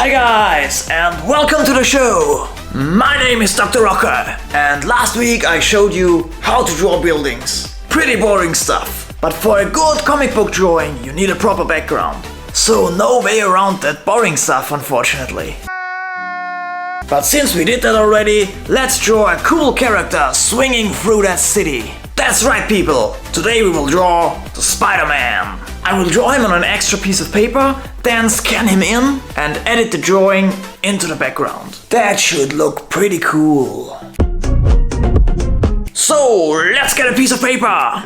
Hi guys, and welcome to the show! My name is Dr. Rocker, and last week I showed you how to draw buildings. Pretty boring stuff. But for a good comic book drawing, you need a proper background. So no way around that boring stuff, unfortunately. But since we did that already, let's draw a cool character swinging through that city. That's right, people! Today we will draw the Spider-Man. I will draw him on an extra piece of paper, then scan him in and edit the drawing into the background. That should look pretty cool. So, let's get a piece of paper!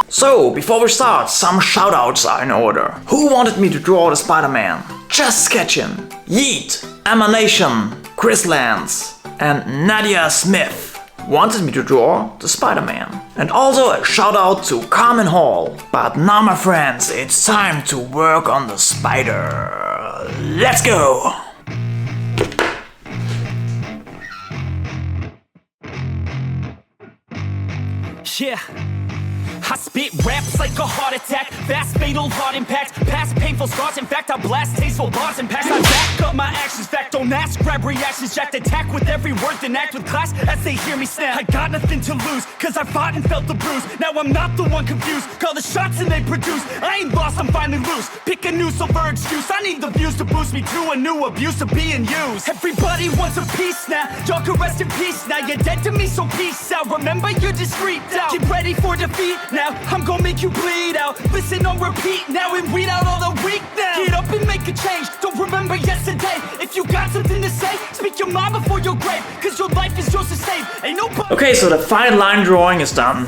So, before we start, some shoutouts are in order. Who wanted me to draw the Spider-Man? Just Sketch him. Yeet, Emanation, Chris Lance, and Nadia Smith wanted me to draw the Spider-Man. And also a shout out to Carmen Hall. But now, my friends, it's time to work on the spider. Let's go! Yeah. I spit raps like a heart attack, fast fatal heart impact, past painful scars, in fact I blast tasteful bars and packs. I back up my actions, fact don't ask, grab reactions, jacked attack with every word, then act with class as they hear me snap. I got nothing to lose, cause I fought and felt the bruise, now I'm not the one confused, call the shots and they produce, I ain't lost, I'm finally loose, pick a new silver excuse, I need the views to boost me to a new abuse of being used. Everybody wants a piece now, y'all can rest in peace now, you're dead to me so peace out, remember you're discreet out, get ready for defeat now, I'm gonna make you bleed out. Listen on repeat now and weed out all the weak now. Get up and make a change, don't remember yesterday. If you got something to say, speak your mind before your grave, cause your life is yours to save. Ain't nobody. Okay, so the fine line drawing is done.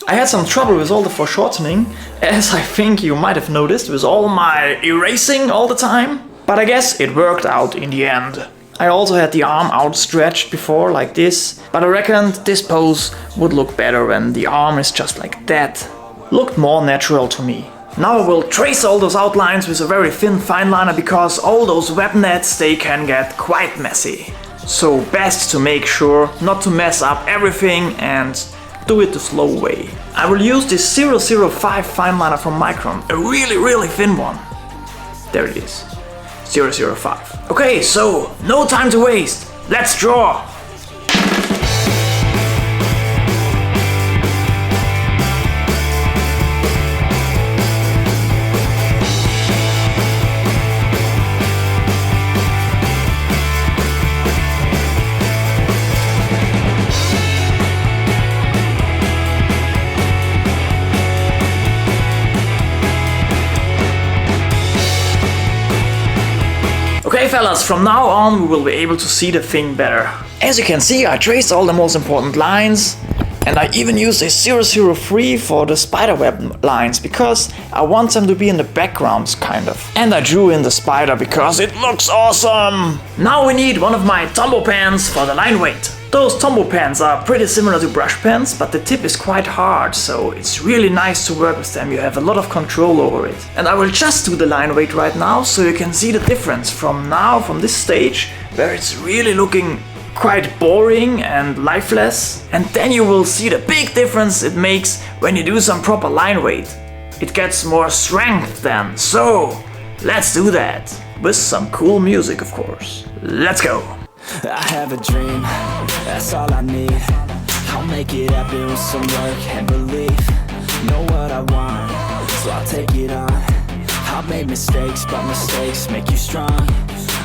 I had some trouble with all the foreshortening, as I think you might have noticed with all my erasing all the time. But I guess it worked out in the end. I also had the arm outstretched before, like this, but I reckoned this pose would look better when the arm is just like that. Looked more natural to me. Now I will trace all those outlines with a very thin fine liner because all those web nets, they can get quite messy. So best to make sure not to mess up everything and do it the slow way. I will use this 005 fine liner from Micron, a really thin one. There it is. 005. Okay, so no time to waste. Let's draw. Okay fellas, from now on we will be able to see the thing better. As you can see, I traced all the most important lines and I even used a 003 for the spiderweb lines because I want them to be in the background, kind of. And I drew in the spider because it looks awesome! Now we need one of my Tombow pens for the line weight. Those Tombow pens are pretty similar to brush pens, but the tip is quite hard, so it's really nice to work with them. You have a lot of control over it. And I will just do the line weight right now, so you can see the difference from this stage, where it's really looking quite boring and lifeless. And then you will see the big difference it makes when you do some proper line weight. It gets more strength then. So, let's do that. With some cool music, of course. Let's go! I have a dream, that's all I need. I'll make it happen with some work and belief. Know what I want, so I'll take it on. I've made mistakes, but mistakes make you strong.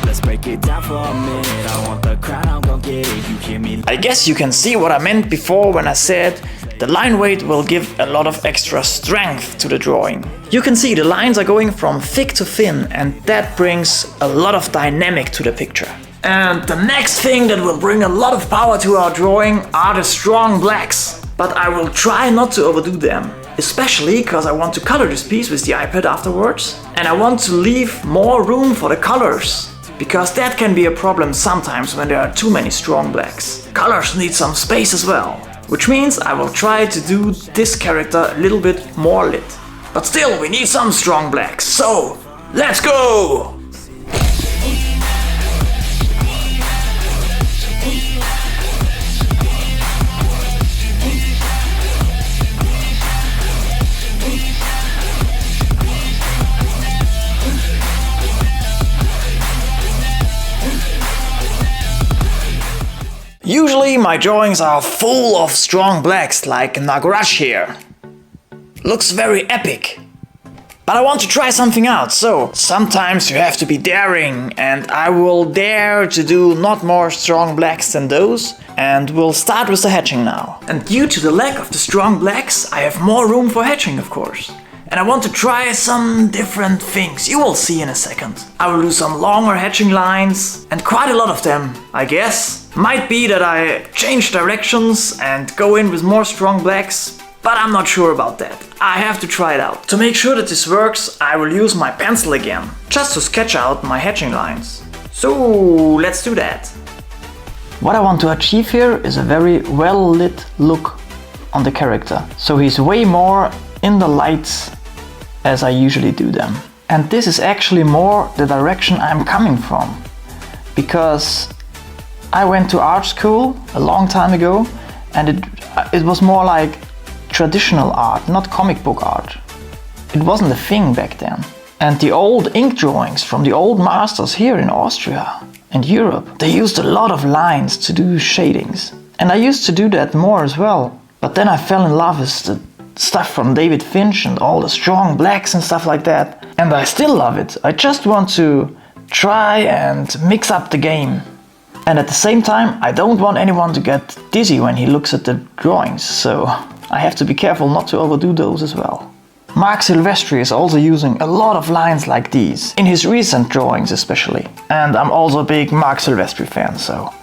Let's break it down for a minute. I want the crown, I'm gonna get it. You hear me? I guess you can see what I meant before when I said the line weight will give a lot of extra strength to the drawing. You can see the lines are going from thick to thin, and that brings a lot of dynamic to the picture. And the next thing that will bring a lot of power to our drawing are the strong blacks. But I will try not to overdo them. Especially because I want to color this piece with the iPad afterwards. And I want to leave more room for the colors. Because that can be a problem sometimes when there are too many strong blacks. Colors need some space as well. Which means I will try to do this character a little bit more lit. But still, we need some strong blacks. So, let's go! my drawings are full of strong blacks like Nagarash here. Looks very epic. But I want to try something out, so sometimes you have to be daring, and I will dare to do not more strong blacks than those, and we'll start with the hatching now. And due to the lack of the strong blacks, I have more room for hatching, of course. And I want to try some different things, you will see in a second. I will do some longer hatching lines, and quite a lot of them, I guess. Might be that I change directions and go in with more strong blacks, but I'm not sure about that. I have to try it out. To make sure that this works, I will use my pencil again, just to sketch out my hatching lines. So let's do that. What I want to achieve here is a very well lit look on the character. So he's way more in the lights as I usually do them. And this is actually more the direction I'm coming from. Because I went to art school a long time ago, and it was more like traditional art, not comic book art. It wasn't a thing back then. And the old ink drawings from the old masters here in Austria and Europe, they used a lot of lines to do shadings. And I used to do that more as well. But then I fell in love with the stuff from David Finch and all the strong blacks and stuff like that. And I still love it. I just want to try and mix up the game. And at the same time, I don't want anyone to get dizzy when he looks at the drawings, so I have to be careful not to overdo those as well. Mark Silvestri is also using a lot of lines like these, in his recent drawings especially. And I'm also a big Mark Silvestri fan, so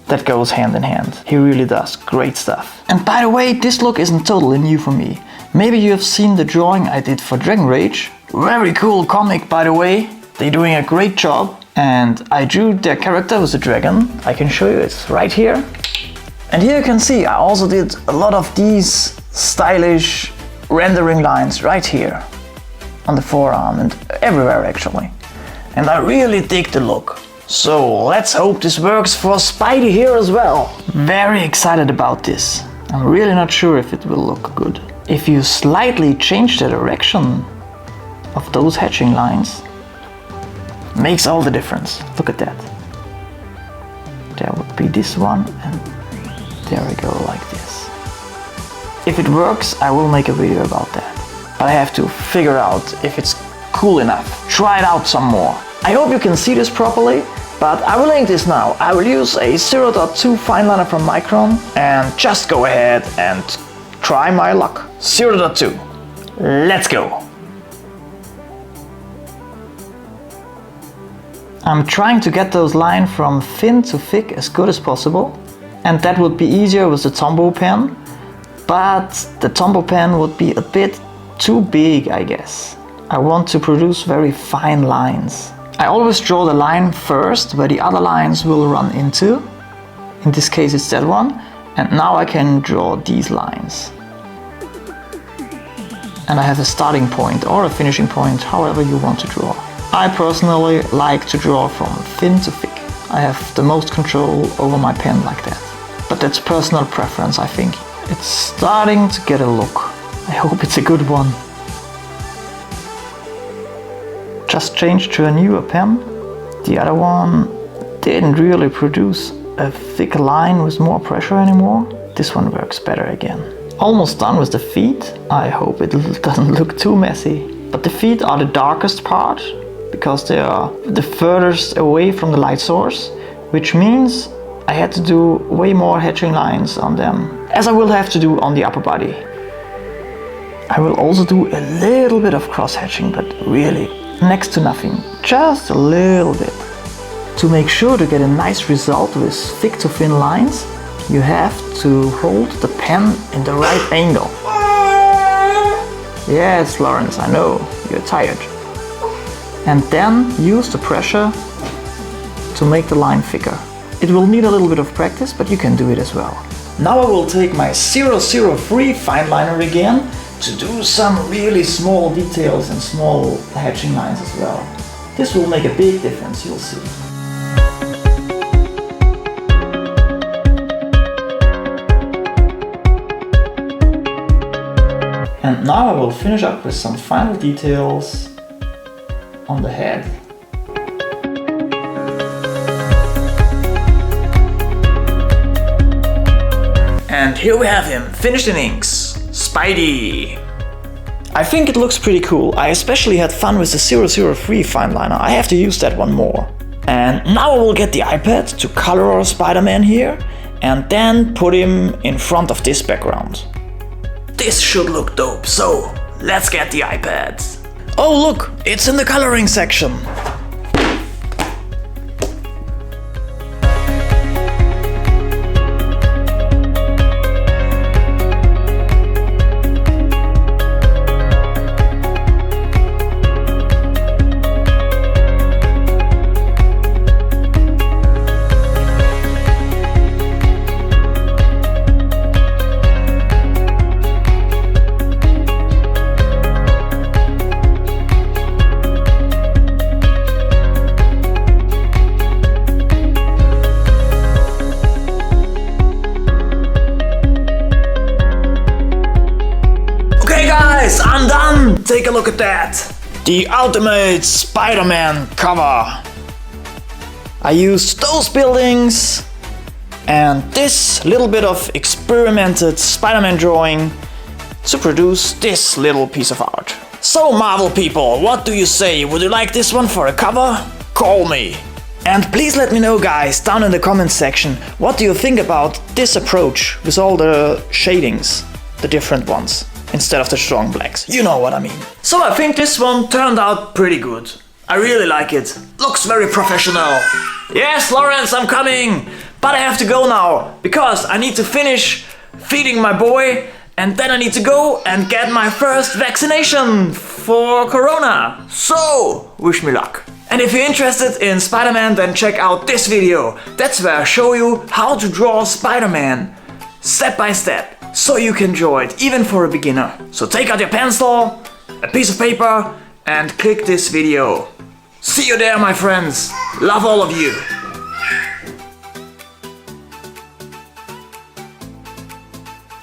that goes hand in hand. He really does great stuff. And by the way, this look isn't totally new for me. Maybe you have seen the drawing I did for Dragon Rage. Very cool comic, by the way. They're doing a great job. And I drew their character with a dragon. I can show you, it's right here. And here you can see I also did a lot of these stylish rendering lines right here on the forearm and everywhere actually. And I really dig the look. So let's hope this works for Spidey here as well. Very excited about this. I'm really not sure if it will look good. If you slightly change the direction of those hatching lines, makes all the difference. Look at that. There would be this one, and there we go, like this. If it works, I will make a video about that. But I have to figure out if it's cool enough. Try it out some more. I hope you can see this properly, but I will link this now. I will use a 0.2 fine liner from Micron and just go ahead and try my luck. 0.2. Let's go. I'm trying to get those lines from thin to thick as good as possible, and that would be easier with the Tombow pen, but the Tombow pen would be a bit too big, I guess. I want to produce very fine lines. I always draw the line first where the other lines will run into. In this case it's that one, and now I can draw these lines. And I have a starting point or a finishing point, however you want to draw. I personally like to draw from thin to thick. I have the most control over my pen like that. But that's personal preference, I think. It's starting to get a look. I hope it's a good one. Just changed to a newer pen. The other one didn't really produce a thick line with more pressure anymore. This one works better again. Almost done with the feet. I hope it doesn't look too messy. But the feet are the darkest part, because they are the furthest away from the light source, which means I had to do way more hatching lines on them, as I will have to do on the upper body. I will also do a little bit of cross hatching, but really next to nothing, just a little bit. To make sure to get a nice result with thick to thin lines, you have to hold the pen in the right angle. Yes, Lawrence, I know, you're tired. And then use the pressure to make the line thicker. It will need a little bit of practice, but you can do it as well. Now I will take my 003 fine liner again to do some really small details and small hatching lines as well. This will make a big difference, you'll see. And now I will finish up with some final details on the head. And here we have him, finished in inks, Spidey. I think it looks pretty cool. I especially had fun with the 003 fine liner. I have to use that one more. And now I will get the iPad to color our Spider-Man here and then put him in front of this background. This should look dope, so let's get the iPad. Oh look, it's in the coloring section. I'm done! Take a look at that! The ultimate Spider-Man cover! I used those buildings and this little bit of experimented Spider-Man drawing to produce this little piece of art. So Marvel people, what do you say? Would you like this one for a cover? Call me! And please let me know guys down in the comments section, what do you think about this approach with all the shadings, the different ones, instead of the strong blacks. You know what I mean. So I think this one turned out pretty good. I really like it. Looks very professional. Yes, Lawrence, I'm coming! But I have to go now, because I need to finish feeding my boy and then I need to go and get my first vaccination for Corona. So, wish me luck. And if you're interested in Spider-Man, then check out this video. That's where I show you how to draw Spider-Man step by step. So you can draw it, even for a beginner. So take out your pencil, a piece of paper, and click this video. See you there, my friends. Love all of you.